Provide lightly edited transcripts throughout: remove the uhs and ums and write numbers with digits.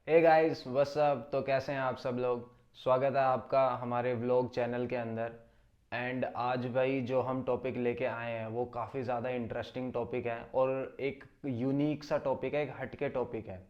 Hey guys what's up. तो कैसे हैं आप सब लोग। स्वागत है आपका हमारे व्लॉग चैनल के अंदर। एंड आज भाई जो हम टॉपिक लेके आए हैं वो काफ़ी ज़्यादा इंटरेस्टिंग टॉपिक है और एक यूनिक सा टॉपिक है, एक हटके टॉपिक है।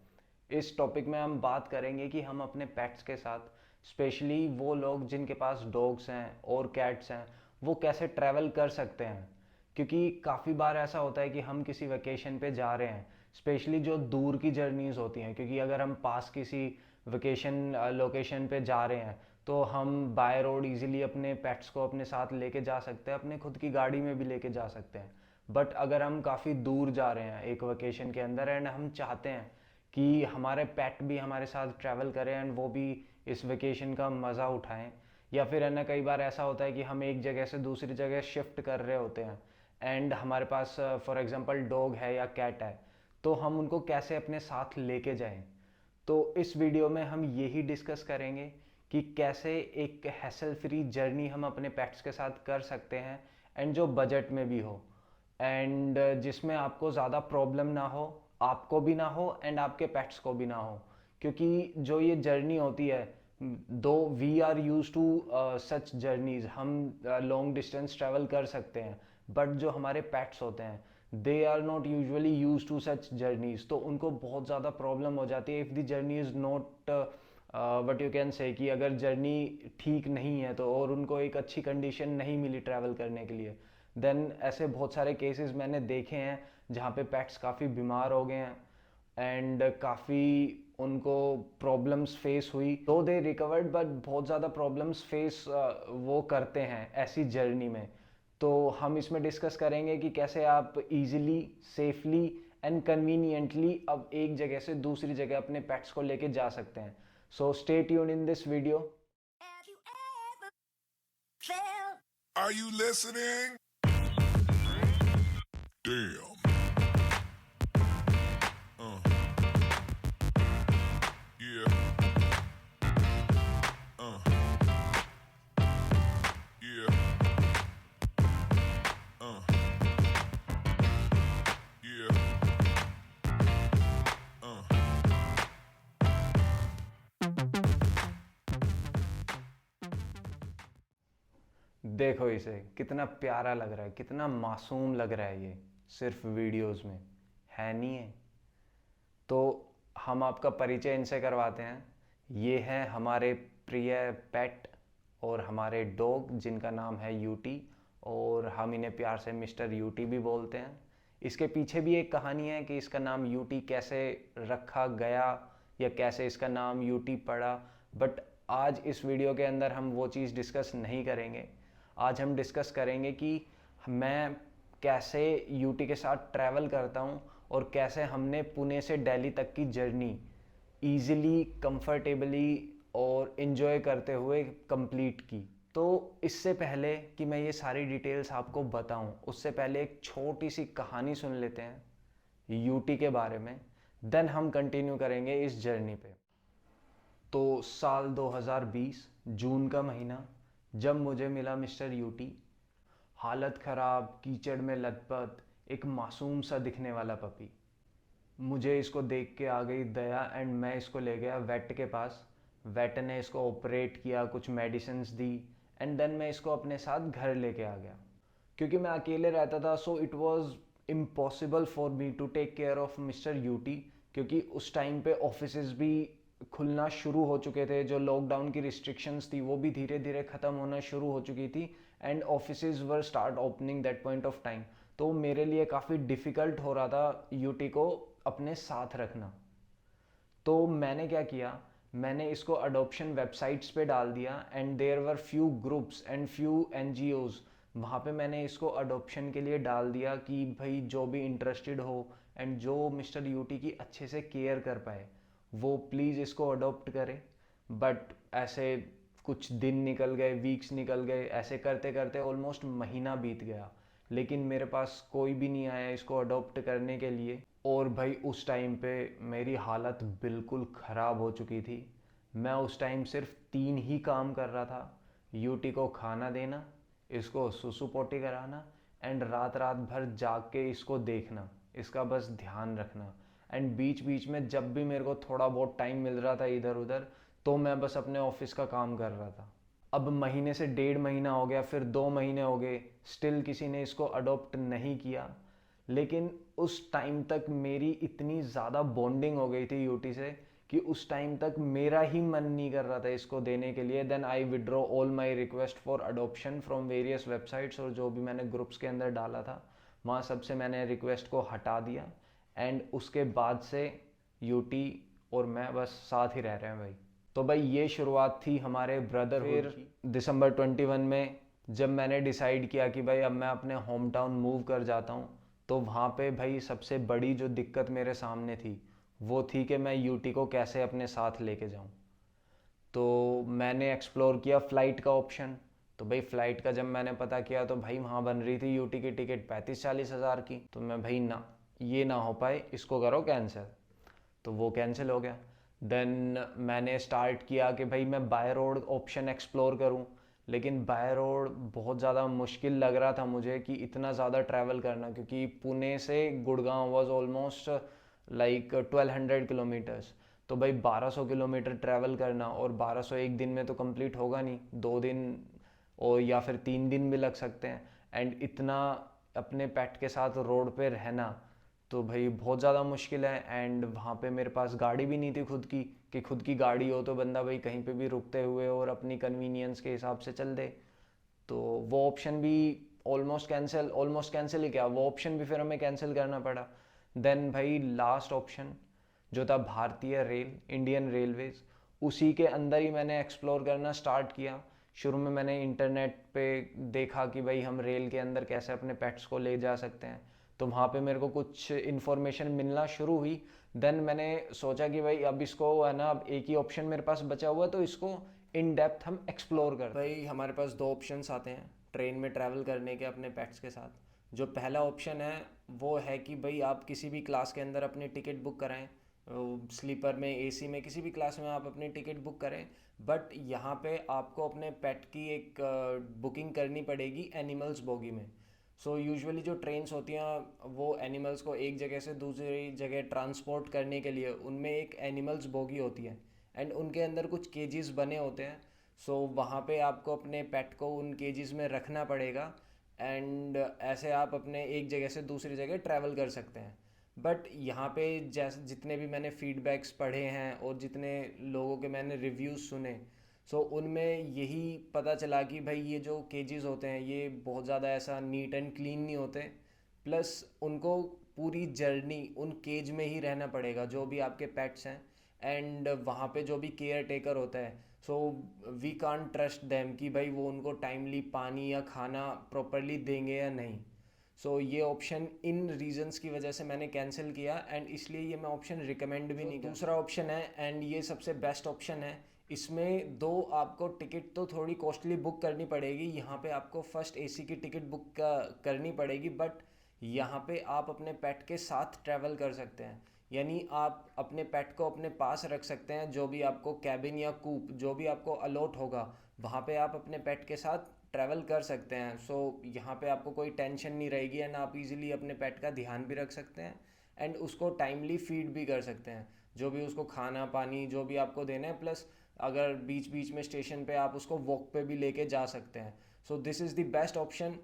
इस टॉपिक में हम बात करेंगे कि हम अपने पेट्स के साथ, स्पेशली वो लोग जिनके पास डॉग्स हैं और कैट्स हैं, वो कैसे ट्रैवल कर सकते हैं। क्योंकि काफ़ी बार ऐसा होता है कि हम किसी वेकेशन पे जा रहे हैं, स्पेशली जो दूर की जर्नीज़ होती हैं। क्योंकि अगर हम पास किसी वेकेशन लोकेशन पे जा रहे हैं तो हम बाय रोड इजीली अपने पेट्स को अपने साथ लेके जा सकते हैं, अपने खुद की गाड़ी में भी लेके जा सकते हैं। बट अगर हम काफ़ी दूर जा रहे हैं एक वेकेशन के अंदर एंड हम चाहते हैं कि हमारे पेट भी हमारे साथ ट्रैवल करें एंड वो भी इस वेकेशन का मज़ा उठाएं, या फिर है ना, कई बार ऐसा होता है कि हम एक जगह से दूसरी जगह शिफ्ट कर रहे होते हैं एंड हमारे पास फॉर एग्जांपल डॉग है या कैट है, तो हम उनको कैसे अपने साथ लेके जाएं। तो इस वीडियो में हम यही डिस्कस करेंगे कि कैसे एक हैसल फ्री जर्नी हम अपने पेट्स के साथ कर सकते हैं एंड जो बजट में भी हो एंड जिसमें आपको ज़्यादा प्रॉब्लम ना हो, आपको भी ना हो एंड आपके पेट्स को भी ना हो। क्योंकि जो ये जर्नी होती है, though we are used to such journeys, हम लॉन्ग डिस्टेंस ट्रैवल कर सकते हैं, बट जो हमारे पेट्स होते हैं they are not usually used to such journeys, तो उनको बहुत ज़्यादा प्रॉब्लम हो जाती है if the journey is not what you can say, कि अगर जर्नी ठीक नहीं है तो और उनको एक अच्छी कंडीशन नहीं मिली ट्रैवल करने के लिए, देन ऐसे बहुत सारे केसेस मैंने देखे हैं जहाँ पे पेट्स काफ़ी बीमार हो गए हैं एंड काफ़ी उनको प्रॉब्लम्स फेस हुई, तो दे रिकवर्ड, बट बहुत ज़्यादा प्रॉब्लम्स फेस वो करते हैं ऐसी जर्नी में। तो हम इसमें डिस्कस करेंगे कि कैसे आप इजीली, सेफली एंड कन्वीनियंटली अब एक जगह से दूसरी जगह अपने पेट्स को लेके जा सकते हैं। So stay tune in this video. Are you listening? Damn. Uh. Yeah. Uh. Yeah. Uh. Yeah. Uh. देखो इसे, कितना प्यारा लग रहा है, कितना मासूम लग रहा है ये सिर्फ वीडियोस में, है नहीं है। तो हम आपका परिचय इनसे करवाते हैं। ये हैं हमारे प्रिय पेट और हमारे डॉग जिनका नाम है यूटी, और हम इन्हें प्यार से मिस्टर यूटी भी बोलते हैं। इसके पीछे भी एक कहानी है कि इसका नाम यूटी कैसे रखा गया या कैसे इसका नाम यूटी पड़ा, बट आज इस वीडियो के अंदर हम वो चीज़ डिस्कस नहीं करेंगे। आज हम डिस्कस करेंगे कि मैं कैसे यूटी के साथ ट्रैवल करता हूँ और कैसे हमने पुणे से दिल्ली तक की जर्नी ईज़िली, कंफर्टेबली और इन्जॉय करते हुए कंप्लीट की। तो इससे पहले कि मैं ये सारी डिटेल्स आपको बताऊं, उससे पहले एक छोटी सी कहानी सुन लेते हैं यूटी के बारे में, देन हम कंटिन्यू करेंगे इस जर्नी पे। तो साल 2020 जून का महीना, जब मुझे मिला मिस्टर यूटी, हालत ख़राब, कीचड़ में लथपथ, एक मासूम सा दिखने वाला पपी। मुझे इसको देख के आ गई दया एंड मैं इसको ले गया वेट के पास। वेट ने इसको ऑपरेट किया, कुछ मेडिसिन्स दी एंड देन मैं इसको अपने साथ घर लेके आ गया। क्योंकि मैं अकेले रहता था, so it was impossible for me to take care of mister यूटी। क्योंकि उस टाइम पे ऑफिसेज भी खुलना शुरू हो चुके थे, जो लॉकडाउन की रिस्ट्रिक्शंस थी वो भी धीरे धीरे ख़त्म होना शुरू हो चुकी थी and offices were start opening that point of time. तो मेरे लिए काफ़ी डिफ़िकल्ट हो रहा था यूटी को अपने साथ रखना। तो मैंने क्या किया, मैंने इसको अडोप्शन वेबसाइट्स पे डाल दिया and there were few groups and few NGOs. वहाँ पे मैंने इसको अडोप्शन के लिए डाल दिया कि भाई जो भी इंटरेस्टेड हो एंड जो मिस्टर यूटी की अच्छे से केयर कर पाए वो प्लीज़ इसको अडोप्ट करे। बट ऐसे कुछ दिन निकल गए, वीक्स निकल गए, ऐसे करते करते ऑलमोस्ट महीना बीत गया, लेकिन मेरे पास कोई भी नहीं आया इसको अडॉप्ट करने के लिए। और भाई उस टाइम पे मेरी हालत बिल्कुल ख़राब हो चुकी थी। मैं उस टाइम सिर्फ 3 ही काम कर रहा था: यूटी को खाना देना, इसको सुसु पोटी कराना एंड रात रात भर जाग के इसको देखना, इसका बस ध्यान रखना। एंड बीच बीच में जब भी मेरे को थोड़ा बहुत टाइम मिल रहा था इधर उधर, तो मैं बस अपने ऑफिस का काम कर रहा था। अब महीने से 1.5 महीना हो गया, फिर 2 महीने हो गए, स्टिल किसी ने इसको अडॉप्ट नहीं किया। लेकिन उस टाइम तक मेरी इतनी ज़्यादा बॉन्डिंग हो गई थी यूटी से कि उस टाइम तक मेरा ही मन नहीं कर रहा था इसको देने के लिए। Then I withdraw all my request for adoption from various websites, और जो भी मैंने ग्रुप्स के अंदर डाला था वहाँ सबसे मैंने रिक्वेस्ट को हटा दिया। एंड उसके बाद से यूटी और मैं बस साथ ही रह रहे हैं भाई। तो भाई ये शुरुआत थी हमारे ब्रदरहुड की। दिसंबर 21 में जब मैंने डिसाइड किया कि भाई अब मैं अपने होम टाउन मूव कर जाता हूँ, तो वहाँ पे भाई सबसे बड़ी जो दिक्कत मेरे सामने थी वो थी कि मैं यूटी को कैसे अपने साथ लेके जाऊँ। तो मैंने एक्सप्लोर किया फ़्लाइट का ऑप्शन। तो भाई फ़्लाइट का जब मैंने पता किया तो भाई वहाँ बन रही थी यूटी की टिकट 35-40 हज़ार की। तो मैं भाई ना, ये ना हो पाए, इसको करो कैंसिल। तो वो कैंसिल हो गया। देन मैंने स्टार्ट किया कि भाई मैं बाय रोड ऑप्शन एक्सप्लोर करूं, लेकिन बाय रोड बहुत ज़्यादा मुश्किल लग रहा था मुझे कि इतना ज़्यादा ट्रैवल करना, क्योंकि पुणे से Gurgaon was almost like 1200 kilometres. तो भाई 1200 किलोमीटर ट्रैवल करना, और 1200 एक दिन में तो कंप्लीट होगा नहीं, 2 दिन और या फिर 3 दिन भी लग सकते हैं। एंड इतना अपने पेट के साथ रोड पे रहना तो भाई बहुत ज़्यादा मुश्किल है। एंड वहाँ पे मेरे पास गाड़ी भी नहीं थी खुद की, कि खुद की गाड़ी हो तो बंदा भाई कहीं पे भी रुकते हुए और अपनी कन्वीनियंस के हिसाब से चल दे। तो वो ऑप्शन भी ऑलमोस्ट कैंसिल ही क्या, वो ऑप्शन भी फिर हमें कैंसिल करना पड़ा। देन भाई लास्ट ऑप्शन जो था भारतीय रेल, इंडियन रेलवेज, उसी के अंदर ही मैंने एक्सप्लोर करना स्टार्ट किया। शुरू में मैंने इंटरनेट पे देखा कि भाई हम रेल के अंदर कैसे अपने पेट्स को ले जा सकते हैं, तो वहाँ पे मेरे को कुछ इन्फॉर्मेशन मिलना शुरू हुई। देन मैंने सोचा कि भाई अब इसको है ना, अब एक ही ऑप्शन मेरे पास बचा हुआ है तो इसको इन डेप्थ हम एक्सप्लोर कर। भाई हमारे पास 2 ऑप्शंस आते हैं ट्रेन में ट्रैवल करने के अपने पेट्स के साथ। जो पहला ऑप्शन है वो है कि भाई आप किसी भी क्लास के अंदर अपनी टिकट बुक कराएं, स्लीपर में, एसी में, किसी भी क्लास में आप अपनी टिकट बुक करें। बट यहाँ पे आपको अपने पेट की एक बुकिंग करनी पड़ेगी एनिमल्स बोगी में। सो यूजुअली जो ट्रेन्स होती हैं वो एनिमल्स को एक जगह से दूसरी जगह ट्रांसपोर्ट करने के लिए उनमें एक एनिमल्स बोगी होती है, एंड उनके अंदर कुछ केजेस बने होते हैं। सो वहाँ पे आपको अपने पेट को उन केजेस में रखना पड़ेगा, एंड ऐसे आप अपने एक जगह से दूसरी जगह ट्रैवल कर सकते हैं। बट यहाँ पे जैसे जितने भी मैंने फीडबैक्स पढ़े हैं और जितने लोगों के मैंने रिव्यूज़ सुने, सो उनमें यही पता चला कि भाई ये जो केजेस होते हैं ये बहुत ज़्यादा ऐसा नीट एंड क्लीन नहीं होते। प्लस उनको पूरी जर्नी उन केज में ही रहना पड़ेगा जो भी आपके पेट्स हैं, एंड वहाँ पे जो भी केयर टेकर होता है, so we can't trust them कि भाई वो उनको टाइमली पानी या खाना प्रॉपरली देंगे या नहीं। सो ये ऑप्शन इन रीजंस की वजह से मैंने कैंसिल किया, एंड इसलिए ये मैं ऑप्शन रिकमेंड भी नहीं करता। दूसरा ऑप्शन है, एंड ये सबसे बेस्ट ऑप्शन है, इसमें दो आपको टिकट तो थोड़ी कॉस्टली बुक करनी पड़ेगी। यहाँ पे आपको फर्स्ट एसी की टिकट बुक करनी पड़ेगी, बट यहाँ पे आप अपने पेट के साथ ट्रैवल कर सकते हैं। यानी आप अपने पेट को अपने पास रख सकते हैं, जो भी आपको कैबिन या कूप जो भी आपको अलॉट होगा वहाँ पे आप अपने पेट के साथ ट्रैवल कर सकते हैं। सो यहाँ पे आपको कोई टेंशन नहीं रहेगी, एंड आप इजीली अपने पेट का ध्यान भी रख सकते हैं, एंड उसको टाइमली फीड भी कर सकते हैं, जो भी उसको खाना पानी जो भी आपको देना है। प्लस अगर बीच बीच में स्टेशन पे आप उसको वॉक पे भी लेके जा सकते हैं। So this is the best option,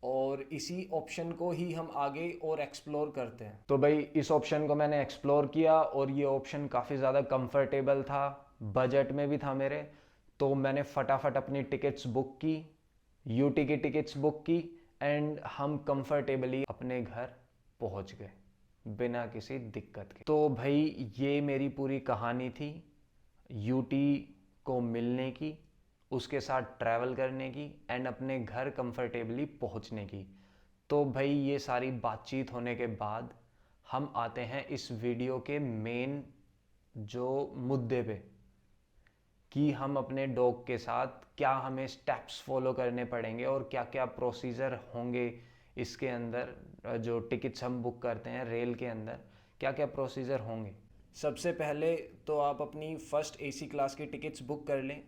और इसी ऑप्शन को ही हम आगे और एक्सप्लोर करते हैं। तो भाई इस ऑप्शन को मैंने एक्सप्लोर किया, और ये ऑप्शन काफ़ी ज़्यादा कंफर्टेबल था, बजट में भी था मेरे। तो मैंने फटाफट अपनी टिकट्स बुक की, यूटी की टिकट्स बुक की, एंड हम कंफर्टेबली अपने घर पहुंच गए बिना किसी दिक्कत के। तो भाई ये मेरी पूरी कहानी थी यूटी को मिलने की, उसके साथ ट्रैवल करने की, एंड अपने घर कंफर्टेबली पहुंचने की। तो भाई ये सारी बातचीत होने के बाद हम आते हैं इस वीडियो के मेन जो मुद्दे पे, कि हम अपने डॉग के साथ क्या हमें स्टेप्स फॉलो करने पड़ेंगे और क्या क्या प्रोसीजर होंगे इसके अंदर। जो टिकट्स हम बुक करते हैं रेल के अंदर, क्या क्या प्रोसीजर होंगे। सबसे पहले तो आप अपनी फ़र्स्ट एसी क्लास की टिकट्स बुक कर लें,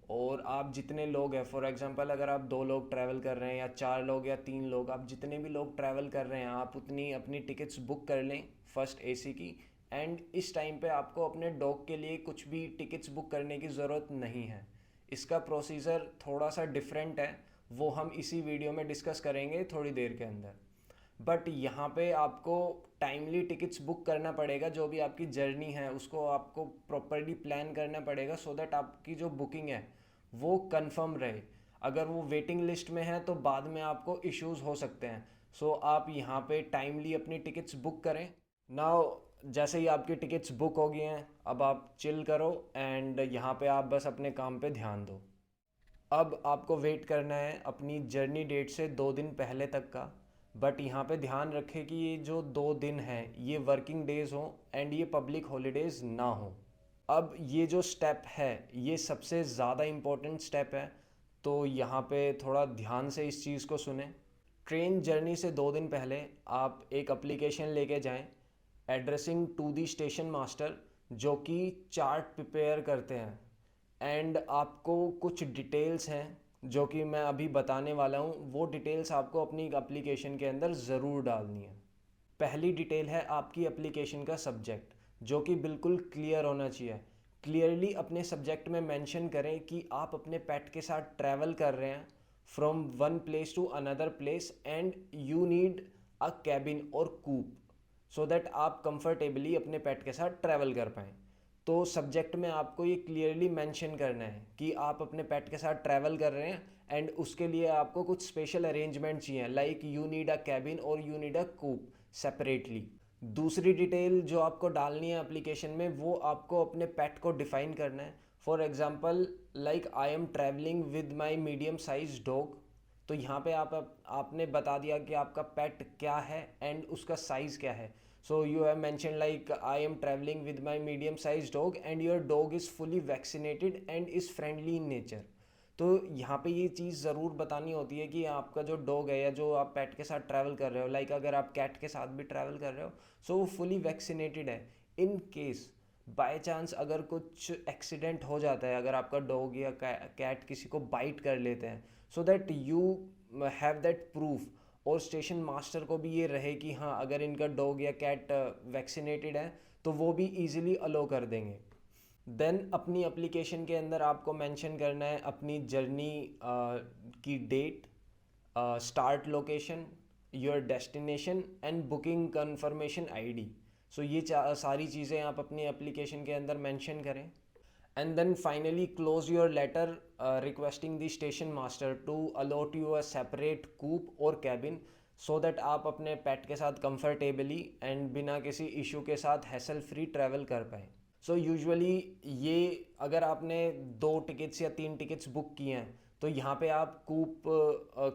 और आप जितने लोग हैं, फॉर एग्जांपल अगर आप 2 लोग ट्रैवल कर रहे हैं या 4 लोग या 3 लोग, आप जितने भी लोग ट्रैवल कर रहे हैं आप उतनी अपनी टिकट्स बुक कर लें फर्स्ट एसी की। एंड इस टाइम पे आपको अपने डॉग के लिए कुछ भी टिकट्स बुक करने की ज़रूरत नहीं है। इसका प्रोसीजर थोड़ा सा डिफरेंट है, वो हम इसी वीडियो में डिस्कस करेंगे थोड़ी देर के अंदर। बट यहाँ पे आपको टाइमली टिकट्स बुक करना पड़ेगा। जो भी आपकी जर्नी है उसको आपको प्रॉपरली प्लान करना पड़ेगा सो दैट आपकी जो बुकिंग है वो कंफर्म रहे। अगर वो वेटिंग लिस्ट में है तो बाद में आपको इश्यूज हो सकते हैं। सो आप यहाँ पे टाइमली अपनी टिकट्स बुक करें। नाउ जैसे ही आपकी टिकट्स बुक हो गई हैं अब आप चिल करो एंड यहाँ पे आप बस अपने काम पे ध्यान दो। अब आपको वेट करना है अपनी जर्नी डेट से 2 दिन पहले तक का। बट यहाँ पे ध्यान रखें कि ये जो 2 दिन हैं ये वर्किंग डेज़ हों एंड ये पब्लिक हॉलीडेज़ ना हो। अब ये जो स्टेप है ये सबसे ज़्यादा इम्पोर्टेंट स्टेप है, तो यहाँ पे थोड़ा ध्यान से इस चीज़ को सुने। ट्रेन जर्नी से 2 दिन पहले आप एक एप्लीकेशन लेके जाएं addressing to the station master, जो कि चार्ट प्रिपेयर करते हैं। एंड आपको कुछ डिटेल्स हैं जो कि मैं अभी बताने वाला हूँ, वो डिटेल्स आपको अपनी एप्लीकेशन के अंदर ज़रूर डालनी है। पहली डिटेल है आपकी एप्लीकेशन का सब्जेक्ट, जो कि बिल्कुल क्लियर होना चाहिए। क्लियरली अपने सब्जेक्ट में मेंशन करें कि आप अपने पेट के साथ ट्रैवल कर रहे हैं from one place to another place and you need a cabin और कूप सो दैट आप कंफर्टेबली अपने पेट के साथ ट्रैवल कर पाएँ। तो सब्जेक्ट में आपको ये क्लियरली मेंशन करना है कि आप अपने पेट के साथ ट्रैवल कर रहे हैं एंड उसके लिए आपको कुछ स्पेशल अरेंजमेंट चाहिए, like you need a cabin और you need a coupe separately. दूसरी डिटेल जो आपको डालनी है एप्लीकेशन में, वो आपको अपने पेट को डिफाइन करना है। For example like I am travelling with my medium size dog, तो यहाँ पे आपने बता दिया कि आपका पेट क्या है एंड उसका साइज़ क्या है। So you have mention like I am travelling with my medium size dog and your dog is fully vaccinated and is friendly in nature. तो यहाँ पे ये चीज़ ज़रूर बतानी होती है कि आपका जो डॉग है या जो आप पेट के साथ ट्रैवल कर रहे हो, लाइक अगर आप कैट के साथ भी ट्रैवल कर रहे हो, सो वो फुली वैक्सीनेटेड है। इन केस बाय चांस अगर कुछ एक्सीडेंट हो जाता है, अगर आपका डॉग या कैट किसी को बाइट कर लेते हैं, so that you have that proof, और स्टेशन मास्टर को भी ये रहे कि हाँ अगर इनका डॉग या कैट वैक्सीनेटेड है तो वो भी इजीली अलो कर देंगे। देन अपनी एप्लीकेशन के अंदर आपको मेंशन करना है अपनी जर्नी की date, start location, your destination and booking confirmation ID. So ये सारी चीज़ें आप अपनी एप्लीकेशन के अंदर मेंशन करें। And then finally close your letter requesting the station master to allot you a separate coupe और कैबिन, सो दैट आप अपने पेट के साथ कंफर्टेबली एंड बिना किसी इशू के साथ हैसल फ्री ट्रैवल कर पाएँ। सो यूजुअली ये अगर आपने 2 टिकट्स या 3 टिकट्स बुक किए हैं तो यहाँ पे आप कूप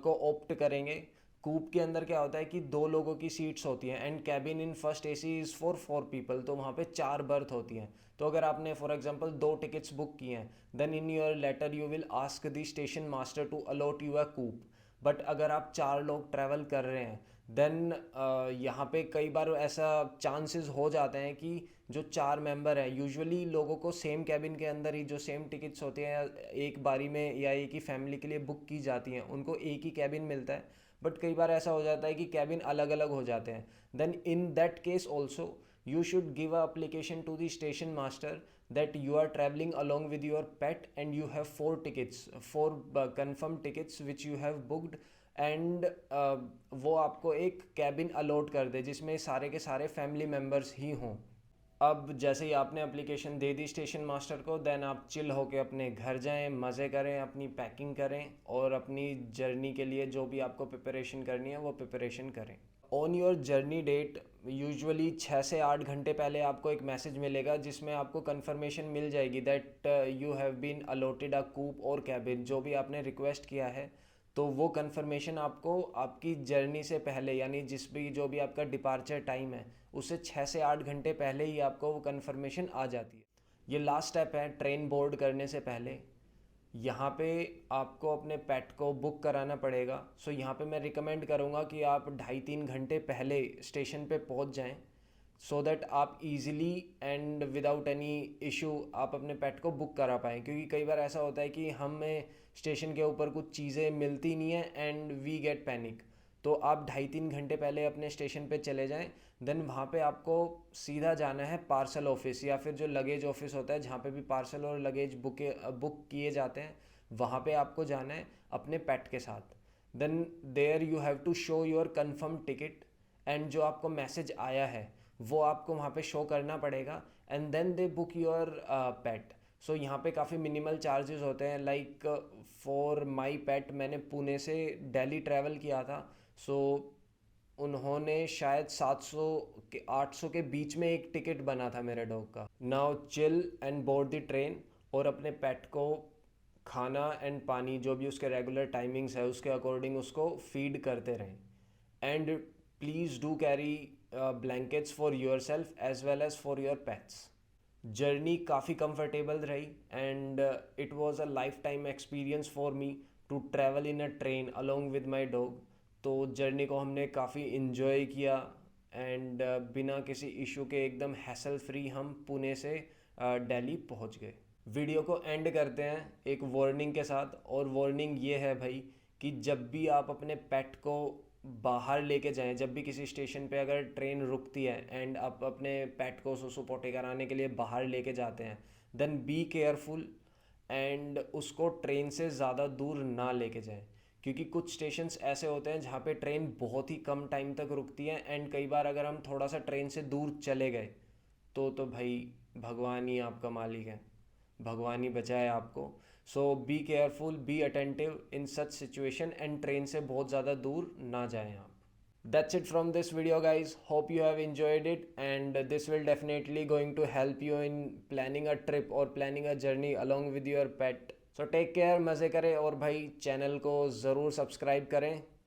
को ऑप्ट करेंगे। कूप के अंदर क्या होता है कि 2 लोगों की सीट्स होती हैं and cabin in first AC is for 4 people, तो वहाँ पे 4 बर्थ होती हैं। तो अगर आपने फॉर एग्जांपल 2 टिकट्स बुक किए हैं, then in your letter you will ask the station master to allot you a coupe. But अगर आप 4 लोग ट्रैवल कर रहे हैं देन यहाँ पे कई बार ऐसा चांसेस हो जाते हैं कि जो 4 मेंबर हैं, यूजुअली लोगों को सेम कैबिन के अंदर ही जो सेम टिकट्स होते हैं एक बारी में या एक ही फैमिली के लिए बुक की जाती हैं, उनको एक ही कैबिन मिलता है। बट कई बार ऐसा हो जाता है कि कैबिन अलग अलग हो जाते हैं। Then in that case also you should give a application to the station master that you are traveling along with your pet and you have 4 tickets, 4 confirmed tickets which you have booked, and वो आपको एक cabin allot कर दे जिसमें सारे के सारे family members ही हों। अब जैसे ही आपने एप्लीकेशन दे दी स्टेशन मास्टर को, देन आप चिल होके अपने घर जाएं, मज़े करें, अपनी पैकिंग करें और अपनी जर्नी के लिए जो भी आपको प्रिपरेशन करनी है वो प्रिपरेशन करें। On your journey date usually 6 से 8 घंटे पहले आपको एक मैसेज मिलेगा जिसमें आपको कंफर्मेशन मिल जाएगी that you have been allotted a coupe और कैबिन, जो भी आपने रिक्वेस्ट किया है। तो वो कंफर्मेशन आपको आपकी जर्नी से पहले, यानी जो भी आपका डिपार्चर टाइम है उससे 6 से 8 घंटे पहले ही आपको वो कंफर्मेशन आ जाती है। ये लास्ट स्टेप है ट्रेन बोर्ड करने से पहले। यहाँ पे आपको अपने पेट को बुक कराना पड़ेगा। सो यहाँ पे मैं रिकमेंड करूँगा कि आप 2.5-3 घंटे पहले स्टेशन पे पहुँच जाएं सो दैट आप easily and without any issue आप अपने पेट को बुक करा पाएँ, क्योंकि कई बार ऐसा होता है कि हमें स्टेशन के ऊपर कुछ चीज़ें मिलती नहीं है एंड वी गेट पैनिक। तो आप 2.5-3 घंटे पहले अपने स्टेशन पे चले जाएं, देन वहाँ पे आपको सीधा जाना है पार्सल ऑफिस या फिर जो लगेज ऑफिस होता है जहाँ पे भी पार्सल और लगेज बुक किए जाते हैं, वहाँ पे आपको जाना है अपने पेट के साथ। Then there you have to show your confirm ticket and जो आपको मैसेज आया है वो आपको वहाँ पे शो करना पड़ेगा and then they book your pet. So यहाँ पे काफ़ी मिनिमल चार्जेस होते हैं, लाइक फॉर माई पेट मैंने पुणे से दिल्ली ट्रैवल किया था, सो उन्होंने शायद 700 के 800 के बीच में एक टिकट बना था मेरे डॉग का। Now chill and board the train और अपने पेट को खाना एंड पानी जो भी उसके रेगुलर टाइमिंग्स है उसके अकॉर्डिंग उसको फीड करते रहें and please do carry blankets for yourself as well as for your pets. Journey काफ़ी कंफर्टेबल रही and it was a lifetime experience for me to travel in a train along with my dog. तो journey को हमने काफ़ी enjoy किया and बिना किसी issue के एकदम हैसल फ्री हम पुणे से दिल्ली पहुंच गए। वीडियो को एंड करते हैं एक वार्निंग के साथ, और वार्निंग ये है भाई कि जब भी आप अपने पेट को बाहर लेके जाएं, जब भी किसी स्टेशन पे अगर ट्रेन रुकती है एंड आप अपने पेट को सुसु पोटे कराने के लिए बाहर लेके जाते हैं, देन बी केयरफुल एंड उसको ट्रेन से ज़्यादा दूर ना लेके जाएं, क्योंकि कुछ स्टेशंस ऐसे होते हैं जहाँ पे ट्रेन बहुत ही कम टाइम तक रुकती है एंड कई बार अगर हम थोड़ा सा ट्रेन से दूर चले गए तो भाई भगवान ही आपका मालिक है, भगवान ही बचाए आपको। So be careful, be attentive in such situation and train से बहुत ज़्यादा दूर ना जाएं आप। That's it from this video guys, hope you have enjoyed it and this will definitely going to help you in planning a trip or planning a journey along with your pet. So take care, मज़े करें और भाई channel को ज़रूर subscribe करें